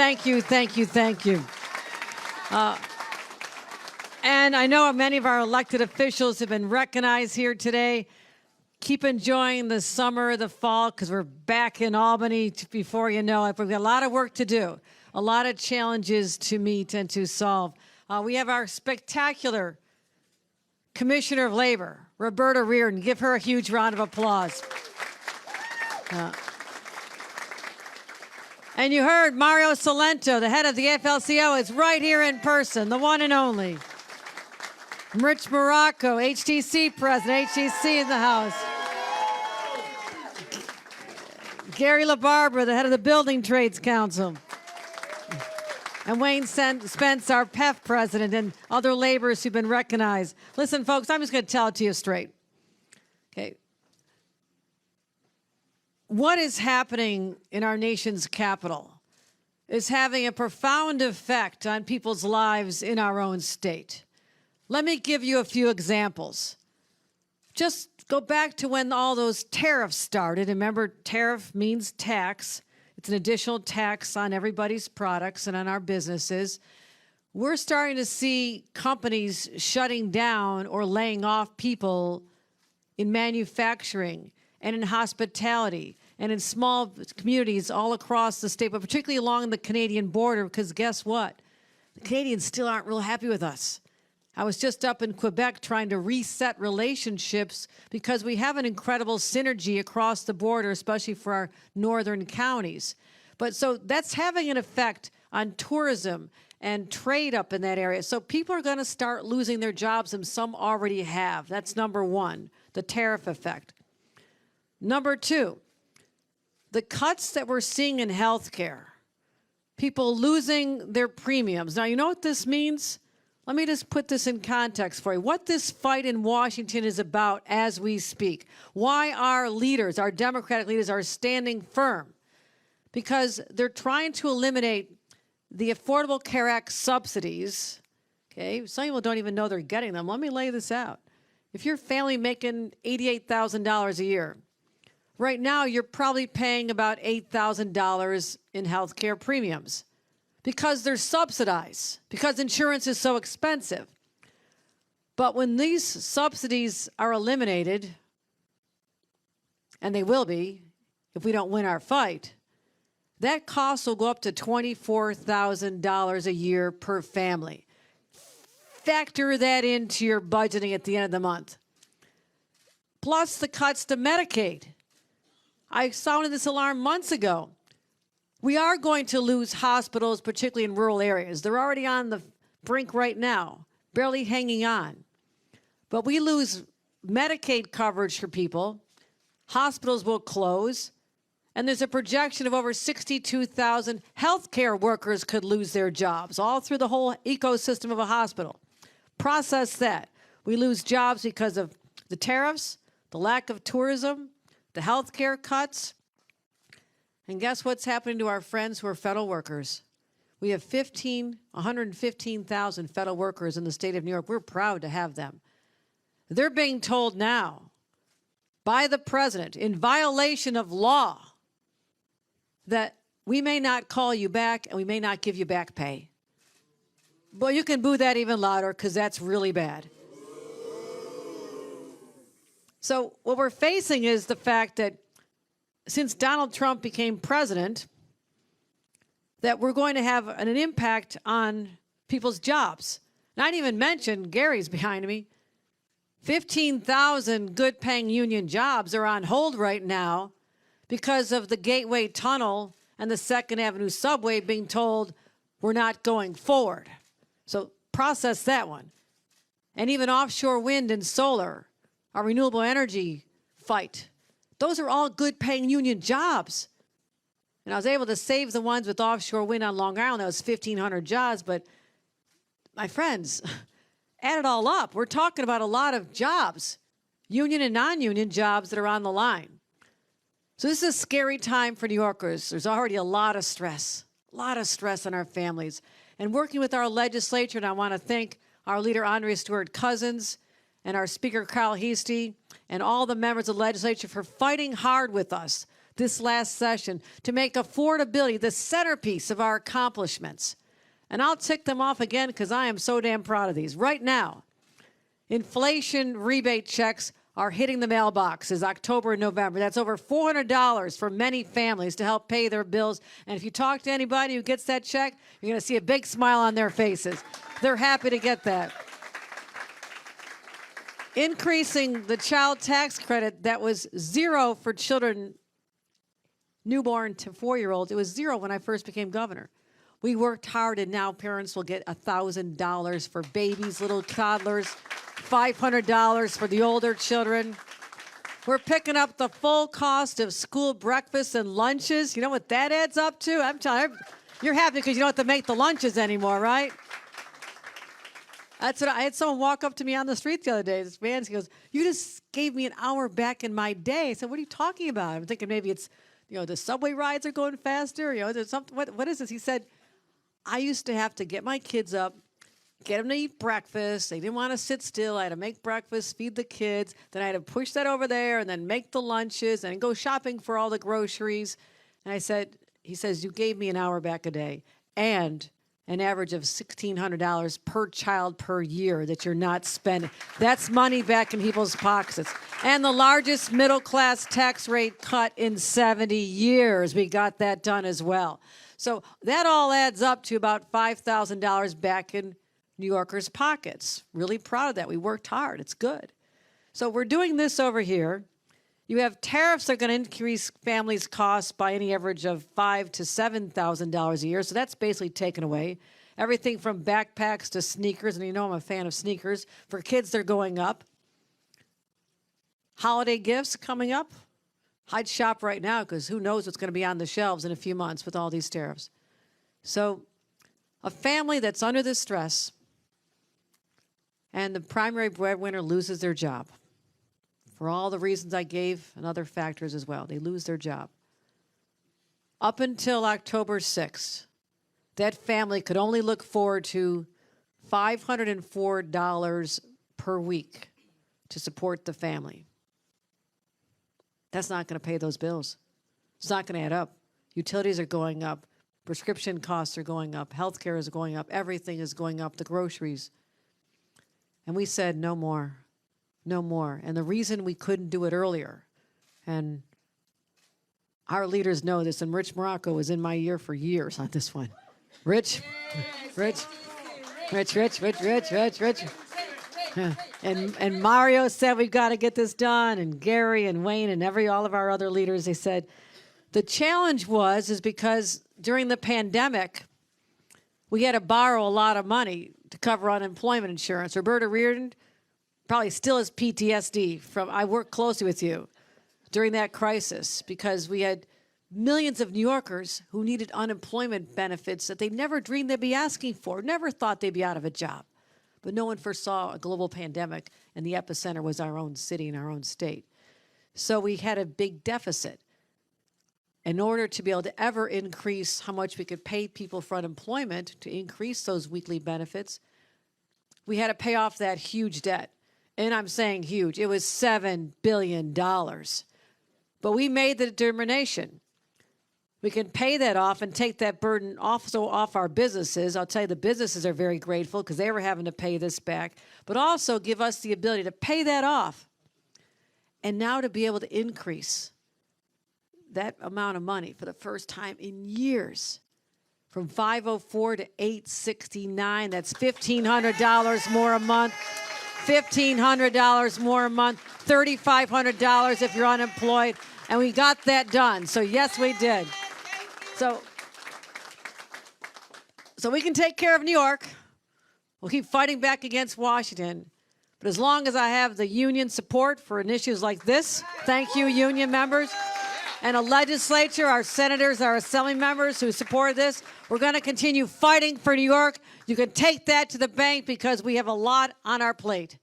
Thank you, thank you, thank you. And I know many of our elected officials have been recognized here today. Keep enjoying the summer, the fall, because we're back in Albany before you know it. We've got a lot of work to do, a lot of challenges to meet and to solve. We have our spectacular Commissioner of Labor, Roberta Reardon. Give her a huge round of applause. And you heard Mario Salento, the head of the AFL-CIO, is right here in person, the one and only. Rich Morocco, HTC president, HTC in the house. Gary LaBarbera, the head of the Building Trades Council. And Wayne Spence, our PEF president, and other laborers who've been recognized. Listen, folks, I'm just going to tell it to you straight. Okay. What is happening in our nation's capital is having a profound effect on people's lives in our own state. Let me give you a few examples. Just go back to when all those tariffs started. Remember, tariff means tax. It's an additional tax on everybody's products and on our businesses. We're starting to see companies shutting down or laying off people in manufacturing and in hospitality and in small communities all across the state, but particularly along the Canadian border, because guess what? The Canadians still aren't real happy with us. I was just up in Quebec trying to reset relationships because we have an incredible synergy across the border, especially for our northern counties. But so that's having an effect on tourism and trade up in that area. So people are going to start losing their jobs, and some already have. That's number one, the tariff effect. Number two, the cuts that we're seeing in healthcare, people losing their premiums. Now, you know what this means? Let me just put this in context for you. What this fight in Washington is about as we speak. Why our leaders, our Democratic leaders, are standing firm. Because they're trying to eliminate the Affordable Care Act subsidies. Okay, some people don't even know they're getting them. Let me lay this out. If your family making $88,000 a year, right now you're probably paying about $8,000 in health care premiums. Because they're subsidized, because insurance is so expensive. But when these subsidies are eliminated, and they will be if we don't win our fight, that cost will go up to $24,000 a year per family. Factor that into your budgeting at the end of the month. Plus the cuts to Medicaid. I sounded this alarm months ago. We are going to lose hospitals, particularly in rural areas. They're already on the brink right now, barely hanging on. But we lose Medicaid coverage for people. Hospitals will close. And there's a projection of over 62,000 healthcare workers could lose their jobs, all through the whole ecosystem of a hospital. Process that. We lose jobs because of the tariffs, the lack of tourism, the healthcare cuts. And guess what's happening to our friends who are federal workers? We have 115,000 federal workers in the state of New York. We're proud to have them. They're being told now by the president, in violation of law, that we may not call you back and we may not give you back pay. Well, you can boo that even louder because that's really bad. So what we're facing is the fact that since Donald Trump became president, that we're going to have an impact on people's jobs. And I didn't even mention, Gary's behind me, 15,000 good-paying union jobs are on hold right now because of the Gateway Tunnel and the 2nd Avenue subway being told we're not going forward. So process that one. And even offshore wind and solar, our renewable energy fight. Those are all good-paying union jobs. And I was able to save the ones with offshore wind on Long Island. That was 1,500 jobs. But my friends, add it all up. We're talking about a lot of jobs, union and non-union jobs that are on the line. So this is a scary time for New Yorkers. There's already a lot of stress on our families. And working with our legislature, and I want to thank our leader, Andrea Stewart-Cousins, and our Speaker, Carl Heastie, and all the members of the legislature for fighting hard with us this last session to make affordability the centerpiece of our accomplishments. And I'll tick them off again because I am so damn proud of these. Right now, inflation rebate checks are hitting the mailboxes October and November. That's over $400 for many families to help pay their bills. And if you talk to anybody who gets that check, you're going to see a big smile on their faces. They're happy to get that. Increasing the child tax credit that was zero for children newborn to 4-year-olds. It was zero when I first became governor. We worked hard, and now parents will get $1,000 for babies, little toddlers, $500 for the older children. We're picking up the full cost of school breakfasts and lunches. You know what that adds up to? I'm telling you, you're happy because you don't have to make the lunches anymore, right? That's what I had someone walk up to me on the street the other day. This man, he goes, "You just gave me an hour back in my day." I said, "What are you talking about?" I'm thinking maybe it's, the subway rides are going faster. There's something. What is this? He said, "I used to have to get my kids up, get them to eat breakfast. They didn't want to sit still. I had to make breakfast, feed the kids. Then I had to push that over there and then make the lunches and go shopping for all the groceries." And he says, "You gave me an hour back a day and an average of $1,600 per child per year that you're not spending." That's money back in people's pockets. And the largest middle-class tax rate cut in 70 years. We got that done as well. So that all adds up to about $5,000 back in New Yorkers' pockets. Really proud of that. We worked hard. It's good. So we're doing this over here. You have tariffs that are going to increase families' costs by any average of $5,000 to $7,000 a year. So that's basically taken away. Everything from backpacks to sneakers, and I'm a fan of sneakers. For kids, they're going up. Holiday gifts coming up. I'd shop right now because who knows what's going to be on the shelves in a few months with all these tariffs. So a family that's under this stress and the primary breadwinner loses their job. For all the reasons I gave and other factors as well. They lose their job. Up until October 6th, that family could only look forward to $504 per week to support the family. That's not going to pay those bills. It's not going to add up. Utilities are going up. Prescription costs are going up. Healthcare is going up. Everything is going up. The groceries. And we said, no more. No more. And the reason we couldn't do it earlier, and our leaders know this, and Rich Morocco was in my ear for years on this one. Rich. And Mario said, we've got to get this done, and Gary and Wayne and all of our other leaders, they said, the challenge is because during the pandemic, we had to borrow a lot of money to cover unemployment insurance. Roberta Reardon probably still has PTSD I worked closely with you during that crisis because we had millions of New Yorkers who needed unemployment benefits that they never dreamed they'd be asking for, never thought they'd be out of a job. But no one foresaw a global pandemic, and the epicenter was our own city and our own state. So we had a big deficit. In order to be able to ever increase how much we could pay people for unemployment, to increase those weekly benefits, we had to pay off that huge debt. And I'm saying huge. It was $7 billion. But we made the determination. We can pay that off and take that burden also off our businesses. I'll tell you, the businesses are very grateful because they were having to pay this back, but also give us the ability to pay that off and now to be able to increase that amount of money for the first time in years from $504 to $869. That's $1,500 more a month. $1,500 more a month, $3,500 if you're unemployed, and we got that done. So yes, we did. So we can take care of New York. We'll keep fighting back against Washington. But as long as I have the union support for issues like this, thank you, union members, and a legislature, our senators, our assembly members who support this, we're going to continue fighting for New York. You can take that to the bank because we have a lot on our plate.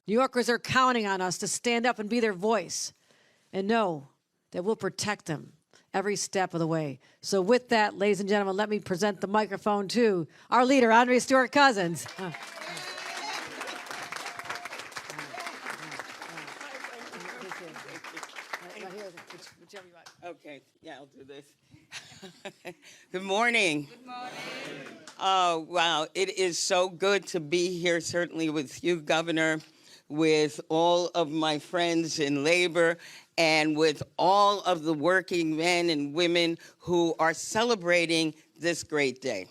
New Yorkers are counting on us to stand up and be their voice and know that we'll protect them every step of the way. So with that, ladies and gentlemen, let me present the microphone to our leader, Andre Stewart Cousins. Okay, yeah, I'll do this. Good morning. Good morning. Oh, wow. It is so good to be here, certainly with you, Governor, with all of my friends in labor, and with all of the working men and women who are celebrating this great day.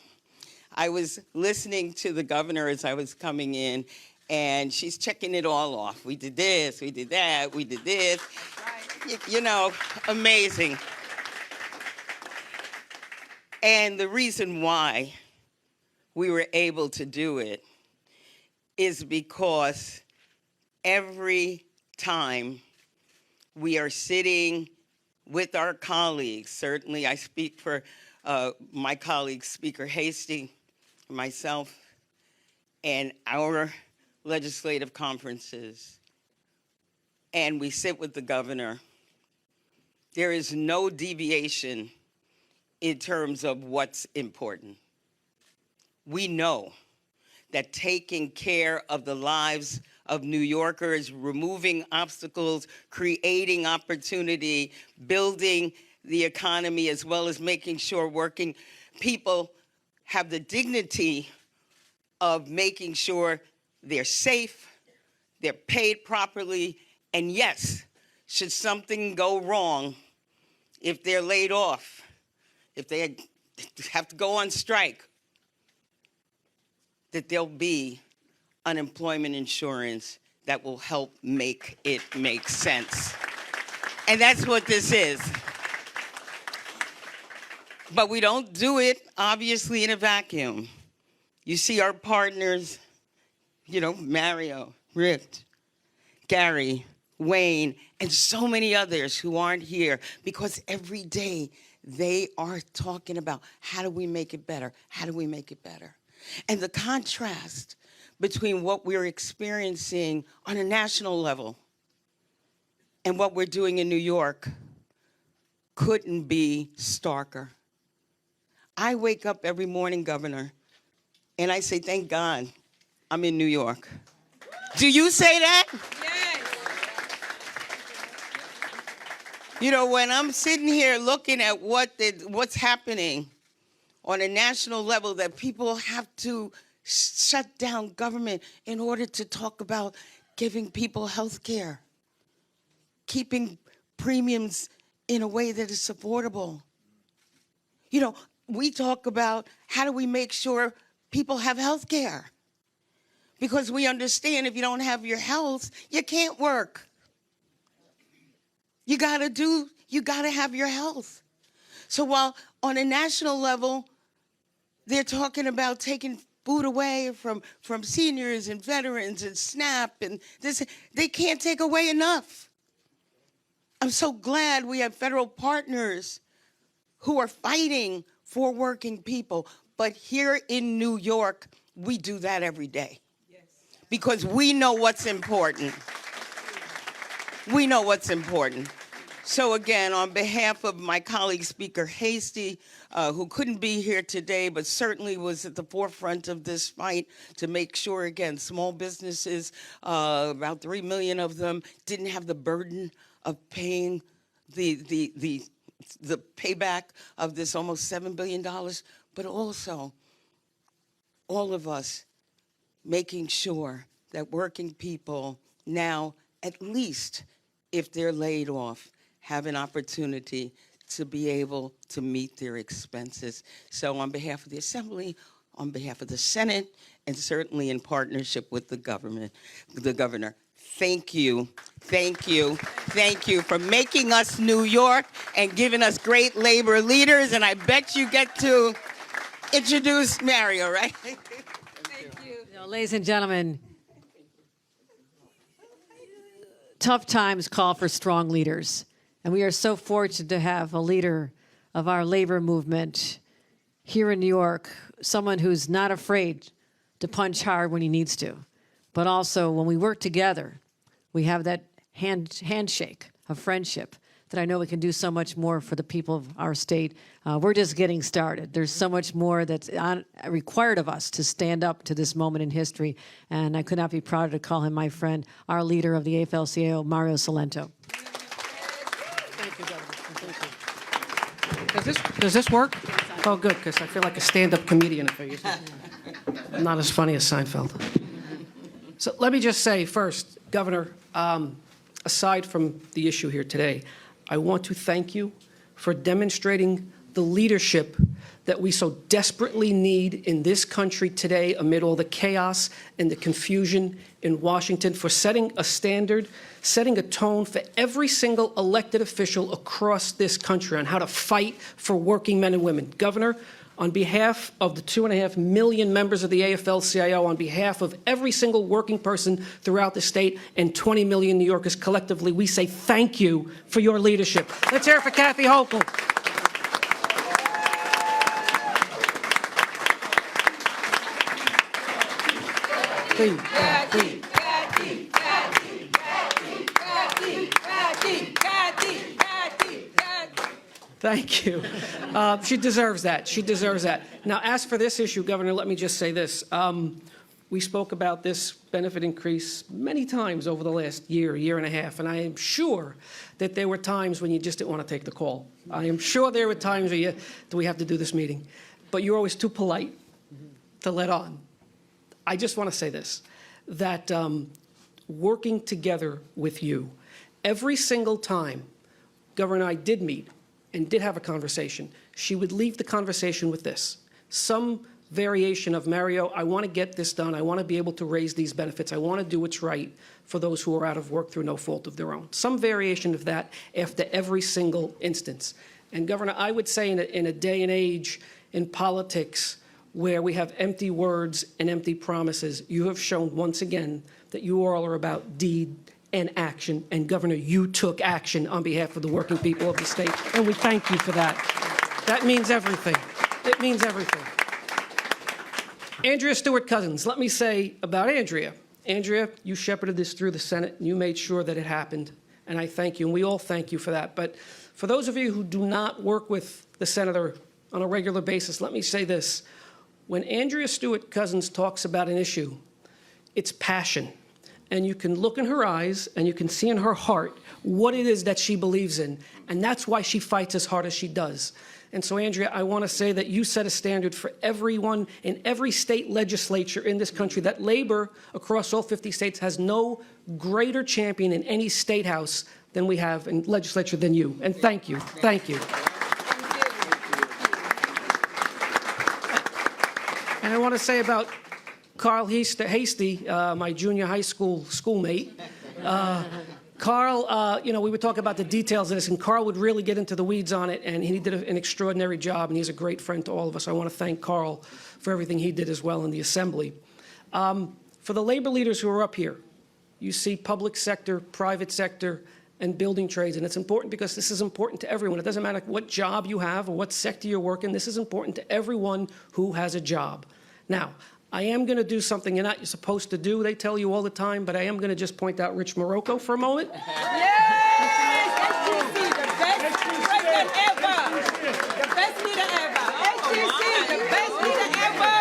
I was listening to the governor as I was coming in, and she's checking it all off. We did this, we did that, we did this. You know, amazing. And the reason why we were able to do it is because every time we are sitting with our colleagues, certainly I speak for my colleague, Speaker Hasty, myself, and our legislative conferences, and we sit with the governor, there is no deviation in terms of what's important. We know that taking care of the lives of New Yorkers, removing obstacles, creating opportunity, building the economy, as well as making sure working people have the dignity of making sure they're safe, they're paid properly, and yes, should something go wrong, if they're laid off, if they have to go on strike, that there'll be unemployment insurance that will help make it make sense. And that's what this is. But we don't do it, obviously, in a vacuum. You see our partners, you know, Mario, Rick, Gary, Wayne, and so many others who aren't here, because every day they are talking about how do we make it better? How do we make it better? And the contrast between what we're experiencing on a national level and what we're doing in New York couldn't be starker. I wake up every morning, Governor, and I say, thank God I'm in New York. Do you say that? Yes. You know, when I'm sitting here looking at what's happening on a national level, that people have to shut down government in order to talk about giving people health care, keeping premiums in a way that is affordable. You know, we talk about how do we make sure people have health care, because we understand if you don't have your health, you can't work. You gotta have your health. So while on a national level, they're talking about taking food away from seniors and veterans and SNAP and this, they can't take away enough. I'm so glad we have federal partners who are fighting for working people. But here in New York, we do that every day. Yes. Because we know what's important. We know what's important. So again, on behalf of my colleague, Speaker Hasty, who couldn't be here today, but certainly was at the forefront of this fight to make sure, again, small businesses, about 3 million of them, didn't have the burden of paying the payback of this almost $7 billion, but also all of us making sure that working people now, at least if they're laid off, have an opportunity to be able to meet their expenses. So on behalf of the Assembly, on behalf of the Senate, and certainly in partnership with the governor, thank you, thank you, thank you for making us New York and giving us great labor leaders. And I bet you get to introduce Mario, right? Thank you. You know, ladies and gentlemen, tough times call for strong leaders. And we are so fortunate to have a leader of our labor movement here in New York, someone who's not afraid to punch hard when he needs to. But also, when we work together, we have that handshake of friendship that I know we can do so much more for the people of our state. We're just getting started. There's so much more that's required of us to stand up to this moment in history. And I could not be prouder to call him my friend, our leader of the AFL-CIO, Mario Salento. Thank you, Governor. Thank you. Does this work? Oh, good, because I feel like a stand-up comedian if I use it. I'm not as funny as Seinfeld. So let me just say first, Governor, aside from the issue here today, I want to thank you for demonstrating the leadership that we so desperately need in this country today amid all the chaos and the confusion in Washington, for setting a standard, setting a tone for every single elected official across this country on how to fight for working men and women. Governor, on behalf of the 2.5 million members of the AFL-CIO, on behalf of every single working person throughout the state and 20 million New Yorkers collectively, we say thank you for your leadership. Let's hear it for Kathy Hochul. Please. Please. Thank you. She deserves that. She deserves that. Now, as for this issue, Governor, let me just say this. We spoke about this benefit increase many times over the last year, year and a half, and I am sure that there were times when you just didn't want to take the call. I am sure there were times where do we have to do this meeting? But you're always too polite to let on. I just want to say this, that working together with you, every single time Governor and I did meet and did have a conversation, she would leave the conversation with this: some variation of, Mario, I want to get this done. I want to be able to raise these benefits. I want to do what's right for those who are out of work through no fault of their own. Some variation of that after every single instance. And Governor, I would say in a day and age in politics where we have empty words and empty promises, you have shown once again that you all are about deed and action. And Governor, you took action on behalf of the working people of the state, and we thank you for that. That means everything. It means everything. Andrea Stewart-Cousins, let me say about Andrea. Andrea, you shepherded this through the Senate, and you made sure that it happened, and I thank you, and we all thank you for that. But for those of you who do not work with the senator on a regular basis, let me say this. When Andrea Stewart-Cousins talks about an issue, it's passion. And you can look in her eyes and you can see in her heart what it is that she believes in. And that's why she fights as hard as she does. And so, Andrea, I want to say that you set a standard for everyone in every state legislature in this country, that labor across all 50 states has no greater champion in any state house than we have in legislature than you. And thank you. Thank you. And I want to say about Carl Hasty, my junior high school schoolmate. Carl, you know, we would talk about the details of this, and Carl would really get into the weeds on it, and he did an extraordinary job, and he's a great friend to all of us. I want to thank Carl for everything he did as well in the Assembly. For the labor leaders who are up here, you see public sector, private sector, and building trades, and it's important because this is important to everyone. It doesn't matter what job you have or what sector you're working. This is important to everyone who has a job. Now, I am going to do something you're not supposed to do. They tell you all the time, but I am going to just point out Rich Morocco for a moment. Yes! SGC, the best president ever! The best leader ever! SGC, the best leader ever!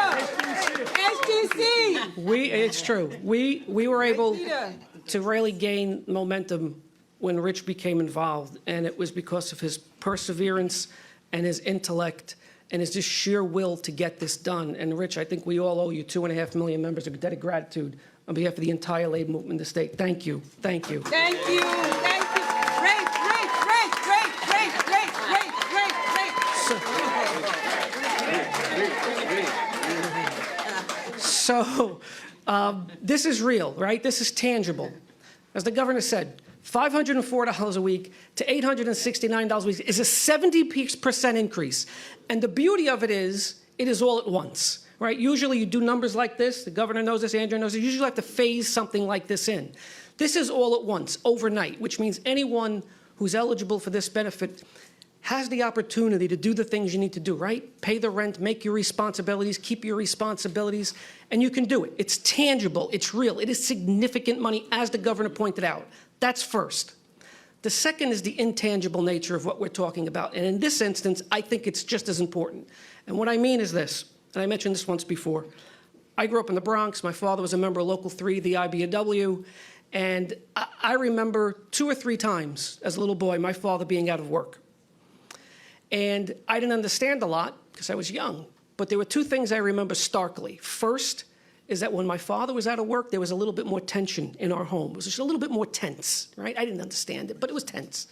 SGC! It's true. We were able to really gain momentum when Rich became involved, and it was because of his perseverance and his intellect and his just sheer will to get this done. And Rich, I think we all owe you 2.5 million members of debt of gratitude on behalf of the entire labor movement in the state. Thank you. Thank you. Thank you. Thank you. Great, great, great, great, great, great, great, great, great. So this is real, right? This is tangible. As the governor said, $504 a week to $869 a week is a 70% increase. And the beauty of it is all at once, right? Usually you do numbers like this. The governor knows this, Andrew knows this. You usually have to phase something like this in. This is all at once, overnight, which means anyone who's eligible for this benefit has the opportunity to do the things you need to do, right? Pay the rent, make your responsibilities, keep your responsibilities, and you can do it. It's tangible, it's real, it is significant money, as the governor pointed out. That's first. The second is the intangible nature of what we're talking about. And in this instance, I think it's just as important. And what I mean is this, and I mentioned this once before. I grew up in the Bronx. My father was a member of Local 3, the IBEW. And I remember 2 or 3 times as a little boy, my father being out of work. And I didn't understand a lot because I was young. But there were two things I remember starkly. First is that when my father was out of work, there was a little bit more tension in our home. It was just a little bit more tense, right? I didn't understand it, but it was tense.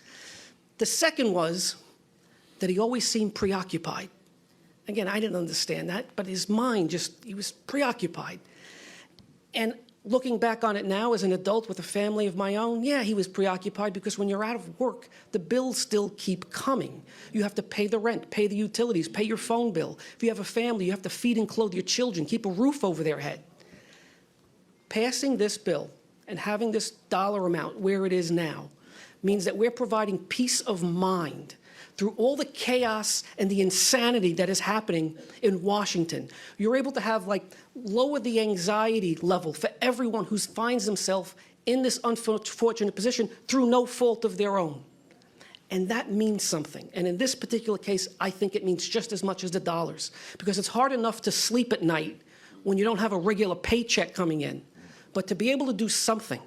The second was that he always seemed preoccupied. Again, I didn't understand that, but his mind he was preoccupied. And looking back on it now as an adult with a family of my own, yeah, he was preoccupied because when you're out of work, the bills still keep coming. You have to pay the rent, pay the utilities, pay your phone bill. If you have a family, you have to feed and clothe your children, keep a roof over their head. Passing this bill and having this dollar amount where it is now means that we're providing peace of mind through all the chaos and the insanity that is happening in Washington. You're able to have, lower the anxiety level for everyone who finds themselves in this unfortunate position through no fault of their own. And that means something. And in this particular case, I think it means just as much as the dollars, because it's hard enough to sleep at night when you don't have a regular paycheck coming in. But to be able to do something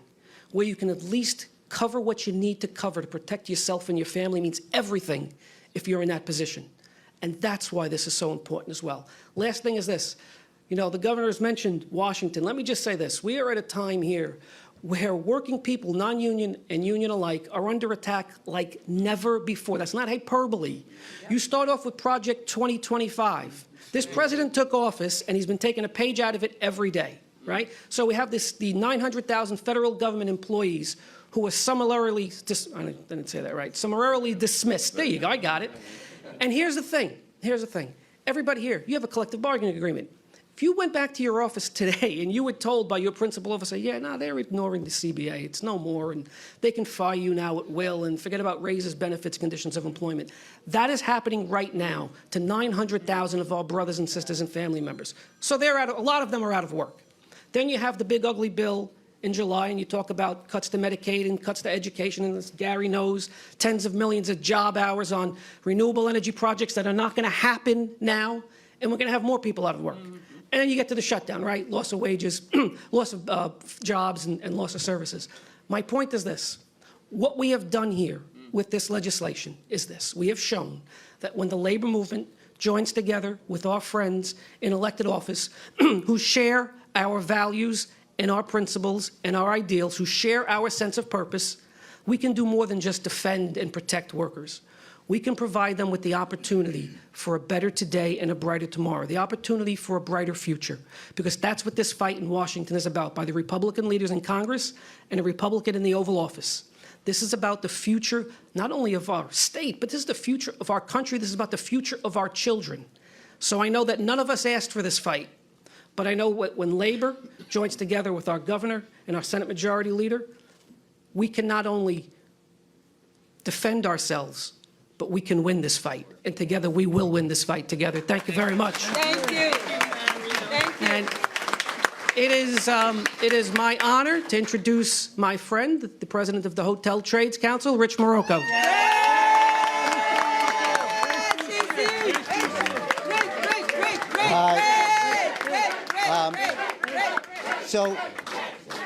where you can at least cover what you need to cover to protect yourself and your family means everything if you're in that position. And that's why this is so important as well. Last thing is this. You know, the governor has mentioned Washington. Let me just say this. We are at a time here where working people, non-union and union alike, are under attack like never before. That's not hyperbole. You start off with Project 2025. This president took office, and he's been taking a page out of it every day, right? So we have the 900,000 federal government employees who were summarily, I didn't say that right, summarily dismissed. There you go, I got it. And here's the thing. Everybody here, you have a collective bargaining agreement. If you went back to your office today and you were told by your principal officer, yeah, no, they're ignoring the CBA, it's no more, and they can fire you now at will, and forget about raises, benefits, conditions of employment. That is happening right now to 900,000 of our brothers and sisters and family members. So a lot of them are out of work. Then you have the big ugly bill in July, and you talk about cuts to Medicaid and cuts to education, and as Gary knows, tens of millions of job hours on renewable energy projects that are not going to happen now, and we're going to have more people out of work. And then you get to the shutdown, right? Loss of wages, loss of jobs, and loss of services. My point is this. What we have done here with this legislation is this. We have shown that when the labor movement joins together with our friends in elected office who share our values and our principles and our ideals, who share our sense of purpose, we can do more than just defend and protect workers. We can provide them with the opportunity for a better today and a brighter tomorrow, the opportunity for a brighter future, because that's what this fight in Washington is about, by the Republican leaders in Congress and a Republican in the Oval Office. This is about the future, not only of our state, but this is the future of our country. This is about the future of our children. So I know that none of us asked for this fight. But I know when labor joins together with our governor and our Senate Majority Leader, we can not only defend ourselves, but we can win this fight. And together, we will win this fight together. Thank you very much. Thank you. Thank you. And it is my honor to introduce my friend, the president of the Hotel Trades Council, Rich Morocco. So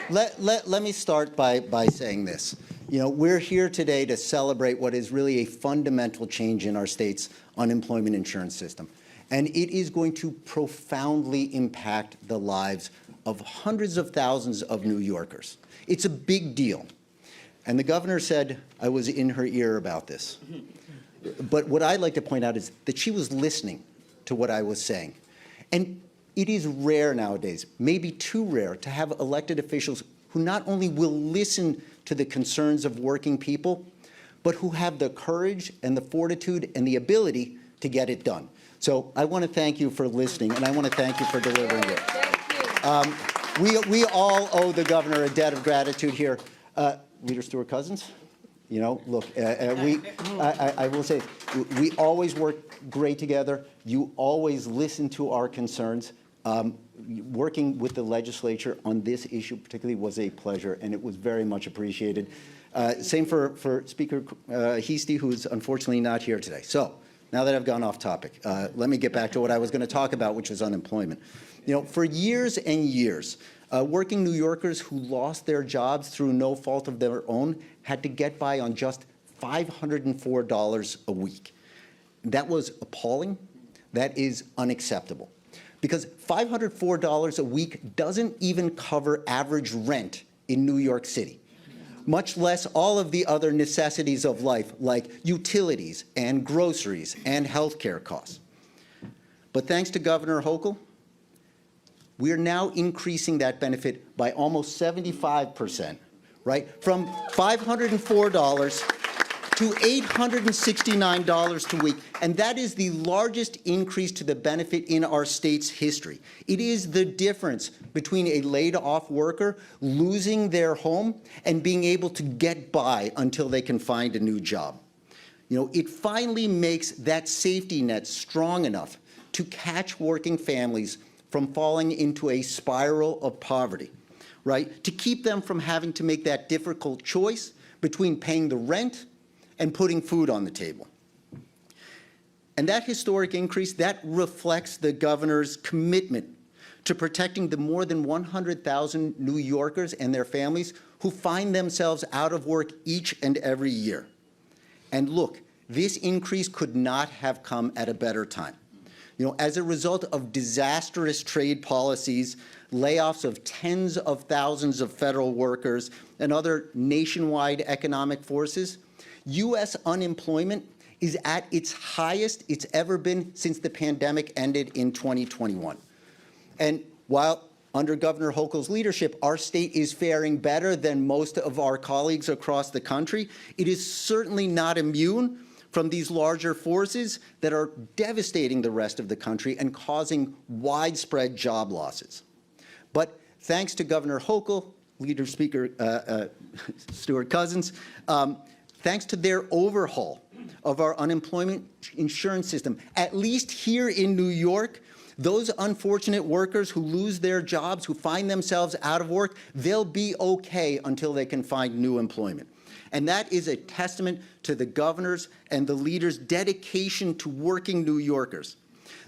let me start by saying this. You know, we're here today to celebrate what is really a fundamental change in our state's unemployment insurance system. And it is going to profoundly impact the lives of hundreds of thousands of New Yorkers. It's a big deal. And the governor said I was in her ear about this. But what I'd like to point out is that she was listening to what I was saying. And it is rare nowadays, maybe too rare, to have elected officials who not only will listen to the concerns of working people, but who have the courage and the fortitude and the ability to get it done. So I want to thank you for listening, and I want to thank you for delivering it. We all owe the governor a debt of gratitude here. Leader Stewart-Cousins, you know, look, I will say, we always work great together. You always listen to our concerns. Working with the legislature on this issue particularly was a pleasure, and it was very much appreciated. Same for Speaker Heastie, who's unfortunately not here today. So now that I've gone off topic, let me get back to what I was going to talk about, which is unemployment. You know, for years and years, working New Yorkers who lost their jobs through no fault of their own had to get by on just $504 a week. That was appalling. That is unacceptable. Because $504 a week doesn't even cover average rent in New York City, much less all of the other necessities of life like utilities and groceries and healthcare costs. But thanks to Governor Hochul, we are now increasing that benefit by almost 75%, right? From $504 to $869 a week. And that is the largest increase to the benefit in our state's history. It is the difference between a laid-off worker losing their home and being able to get by until they can find a new job. You know, it finally makes that safety net strong enough to catch working families from falling into a spiral of poverty, right? To keep them from having to make that difficult choice between paying the rent and putting food on the table. And that historic increase, that reflects the governor's commitment to protecting the more than 100,000 New Yorkers and their families who find themselves out of work each and every year. And look, this increase could not have come at a better time. You know, as a result of disastrous trade policies, layoffs of tens of thousands of federal workers, and other nationwide economic forces, U.S. unemployment is at its highest it's ever been since the pandemic ended in 2021. And while under Governor Hochul's leadership, our state is faring better than most of our colleagues across the country, it is certainly not immune from these larger forces that are devastating the rest of the country and causing widespread job losses. But thanks to Governor Hochul, Leader Speaker Stewart Cousins, thanks to their overhaul of our unemployment insurance system, at least here in New York, those unfortunate workers who lose their jobs, who find themselves out of work, they'll be okay until they can find new employment. And that is a testament to the governor's and the leader's dedication to working New Yorkers.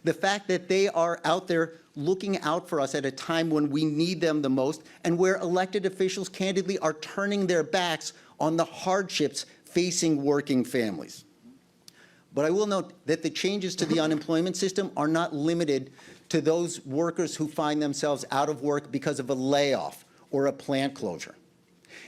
The fact that they are out there looking out for us at a time when we need them the most, and where elected officials candidly are turning their backs on the hardships facing working families. But I will note that the changes to the unemployment system are not limited to those workers who find themselves out of work because of a layoff or a plant closure.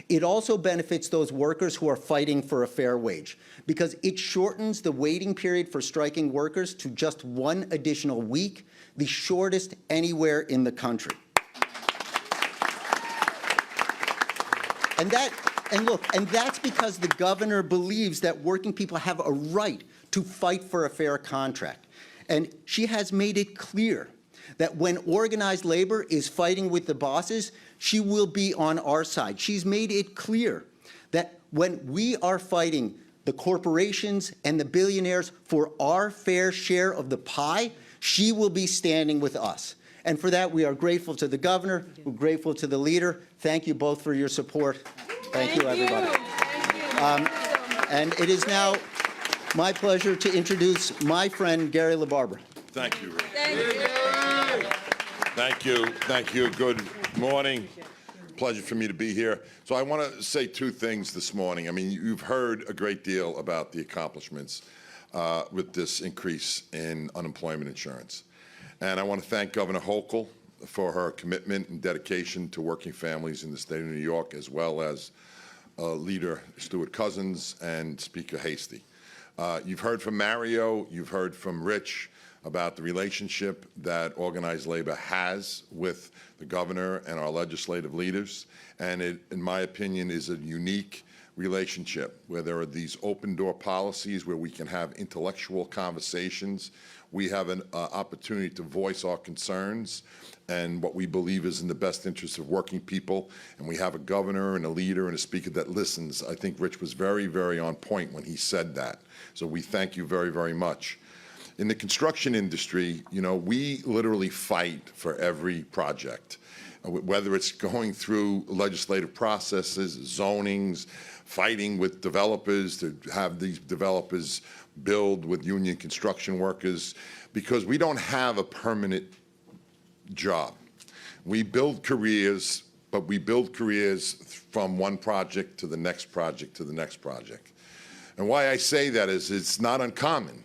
It also benefits those workers who are fighting for a fair wage, because it shortens the waiting period for striking workers to just 1 additional week, the shortest anywhere in the country. And that's because the governor believes that working people have a right to fight for a fair contract. And she has made it clear that when organized labor is fighting with the bosses, she will be on our side. She's made it clear that when we are fighting the corporations and the billionaires for our fair share of the pie, she will be standing with us. And for that, we are grateful to the governor, we're grateful to the leader. Thank you both for your support. Thank you, everybody. And it is now my pleasure to introduce my friend, Gary LaBarbera. Thank you, Rick. Thank you. Thank you. Thank you. Good morning. Pleasure for me to be here. So I want to say 2 things this morning. I mean, you've heard a great deal about the accomplishments with this increase in unemployment insurance. And I want to thank Governor Hochul for her commitment and dedication to working families in the state of New York, as well as Leader Stewart Cousins and Speaker Hasty. You've heard from Mario, you've heard from Rich about the relationship that organized labor has with the governor and our legislative leaders. And it, in my opinion, is a unique relationship where there are these open door policies where we can have intellectual conversations. We have an opportunity to voice our concerns and what we believe is in the best interest of working people. And we have a governor and a leader and a speaker that listens. I think Rich was very, very on point when he said that. So we thank you very, very much. In the construction industry, you know, we literally fight for every project, whether it's going through legislative processes, zonings, fighting with developers to have these developers build with union construction workers, because we don't have a permanent job. We build careers, but we build careers from one project to the next project to the next project. And why I say that is it's not uncommon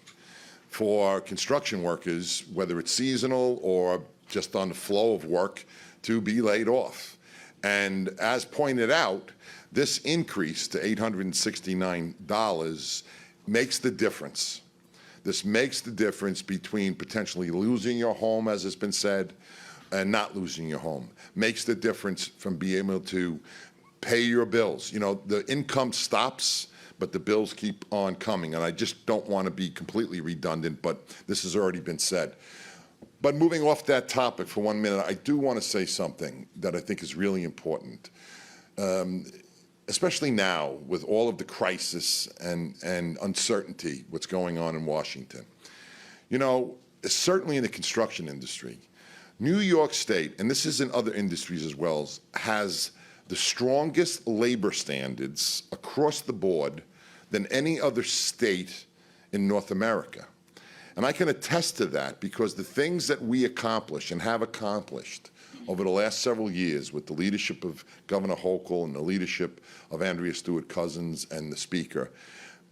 for construction workers, whether it's seasonal or just on the flow of work, to be laid off. And as pointed out, this increase to $869 makes the difference. This makes the difference between potentially losing your home, as has been said, and not losing your home. Makes the difference from being able to pay your bills. You know, the income stops, but the bills keep on coming. And I just don't want to be completely redundant, but this has already been said. But moving off that topic for 1 minute, I do want to say something that I think is really important, especially now with all of the crisis and uncertainty, what's going on in Washington. You know, certainly in the construction industry, New York State, and this is in other industries as well, has the strongest labor standards across the board than any other state in North America. And I can attest to that because the things that we accomplish and have accomplished over the last several years with the leadership of Governor Hochul and the leadership of Andrea Stewart-Cousins and the Speaker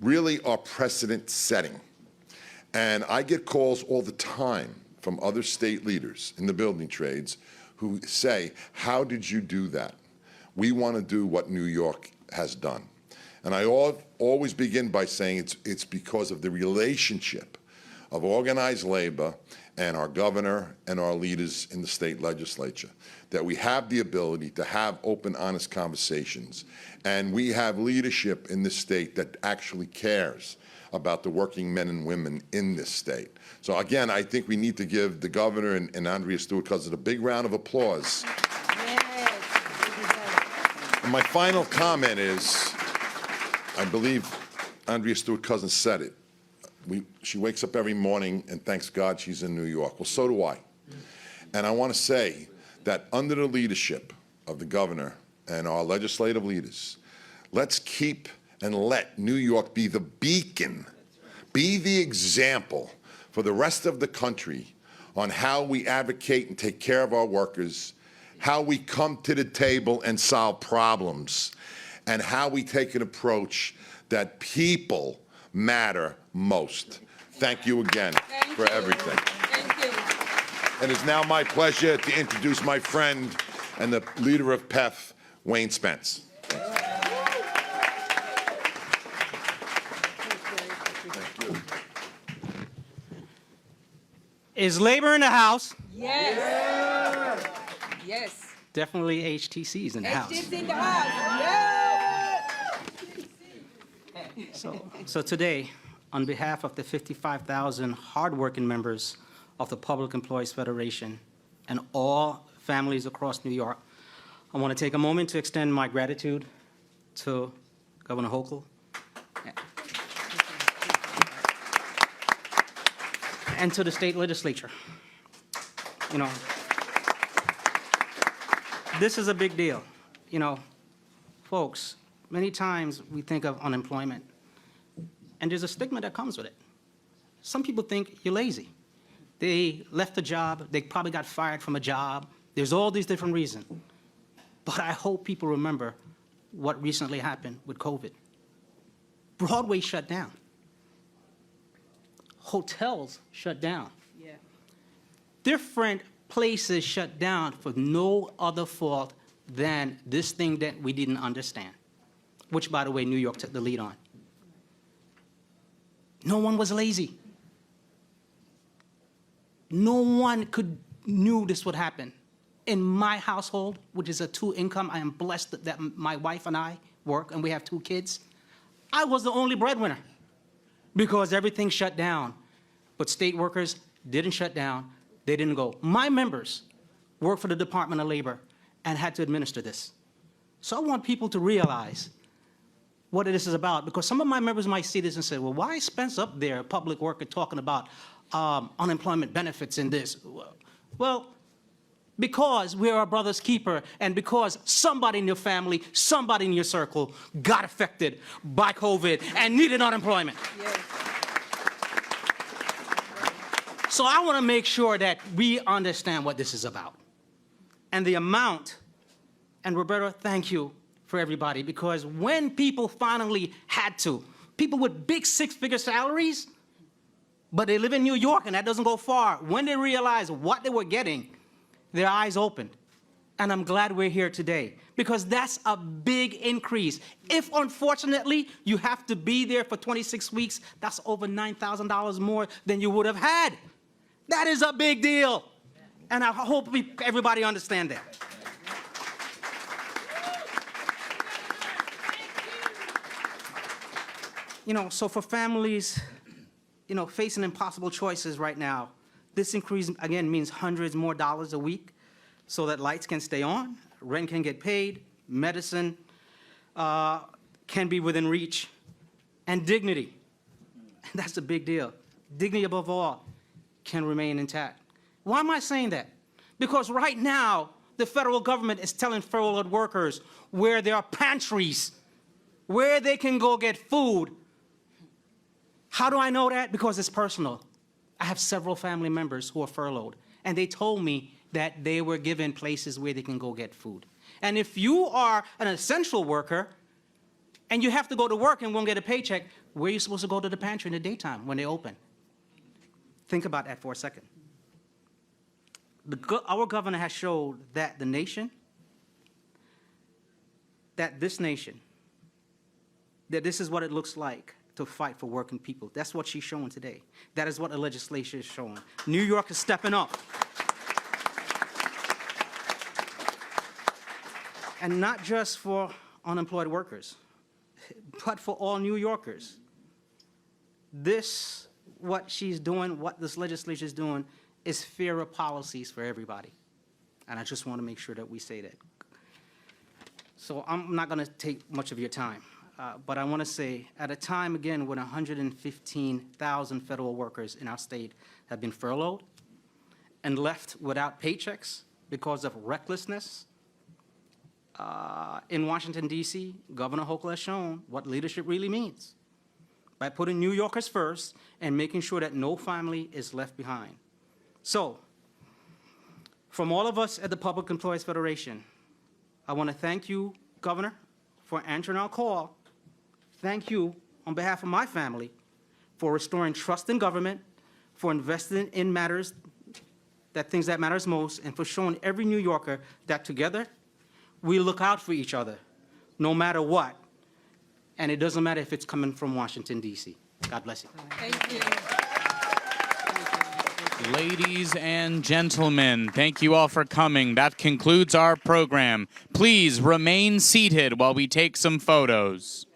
really are precedent-setting. And I get calls all the time from other state leaders in the building trades who say, how did you do that? We want to do what New York has done. And I always begin by saying it's because of the relationship of organized labor and our governor and our leaders in the state legislature, that we have the ability to have open, honest conversations. And we have leadership in this state that actually cares about the working men and women in this state. So again, I think we need to give the governor and Andrea Stewart-Cousins a big round of applause. Yes. And my final comment is, I believe Andrea Stewart-Cousins said it. She wakes up every morning and thanks God she's in New York. Well, so do I. And I want to say that under the leadership of the governor and our legislative leaders, let's keep and let New York be the beacon, be the example for the rest of the country on how we advocate and take care of our workers, how we come to the table and solve problems, and how we take an approach that people matter most. Thank you again for everything. Thank you. And it's now my pleasure to introduce my friend and the leader of PEF, Wayne Spence. Is labor in the house? Yes. Yes. Definitely HTC's in the house. HTC in the house. Yes. So today, on behalf of the 55,000 hardworking members of the Public Employees Federation and all families across New York, I want to take a moment to extend my gratitude to Governor Hochul and to the state legislature. You know, this is a big deal. You know, folks, many times we think of unemployment, and there's a stigma that comes with it. Some people think you're lazy. They left a job, they probably got fired from a job. There's all these different reasons. But I hope people remember what recently happened with COVID. Broadway shut down. Hotels shut down. Yeah. Different places shut down for no other fault than this thing that we didn't understand, which, by the way, New York took the lead on. No one was lazy. No one knew this would happen. In my household, which is a two-income, I am blessed that my wife and I work and we have 2 kids. I was the only breadwinner because everything shut down. But state workers didn't shut down. They didn't go. My members work for the Department of Labor and had to administer this. So I want people to realize what this is about, because some of my members might see this and say, well, why is Spence up there, a public worker, talking about unemployment benefits in this? Well, because we're our brother's keeper, and because somebody in your family, somebody in your circle got affected by COVID and needed unemployment. Yes. So I want to make sure that we understand what this is about. And the amount, and Roberta, thank you for everybody, because when people finally had to, people with big 6-figure salaries, but they live in New York, and that doesn't go far. When they realized what they were getting, their eyes opened. And I'm glad we're here today, because that's a big increase. If, unfortunately, you have to be there for 26 weeks, that's over $9,000 more than you would have had. That is a big deal. And I hope everybody understands that. You know, so for families, you know, facing impossible choices right now, this increase, again, means hundreds more dollars a week so that lights can stay on, rent can get paid, medicine can be within reach, and dignity. And that's a big deal. Dignity above all can remain intact. Why am I saying that? Because right now, the federal government is telling furloughed workers where there are pantries, where they can go get food. How do I know that? Because it's personal. I have several family members who are furloughed, and they told me that they were given places where they can go get food. And if you are an essential worker and you have to go to work and won't get a paycheck, where are you supposed to go to the pantry in the daytime when they open? Think about that for a second. Our governor has showed that this nation, that this is what it looks like to fight for working people. That's what she's showing today. That is what the legislature is showing. New York is stepping up. And not just for unemployed workers, but for all New Yorkers. This, what she's doing, what this legislature is doing, is fairer policies for everybody. And I just want to make sure that we say that. So I'm not going to take much of your time, but I want to say, at a time, again, when 115,000 federal workers in our state have been furloughed and left without paychecks because of recklessness, in Washington, D.C., Governor Hochul has shown what leadership really means by putting New Yorkers first and making sure that no family is left behind. So, from all of us at the Public Employees Federation, I want to thank you, Governor, for answering our call. Thank you on behalf of my family for restoring trust in government, for investing in things that matters most, and for showing every New Yorker that together we look out for each other, no matter what. And it doesn't matter if it's coming from Washington, D.C. God bless you. Thank you. Ladies and gentlemen, thank you all for coming. That concludes our program. Please remain seated while we take some photos.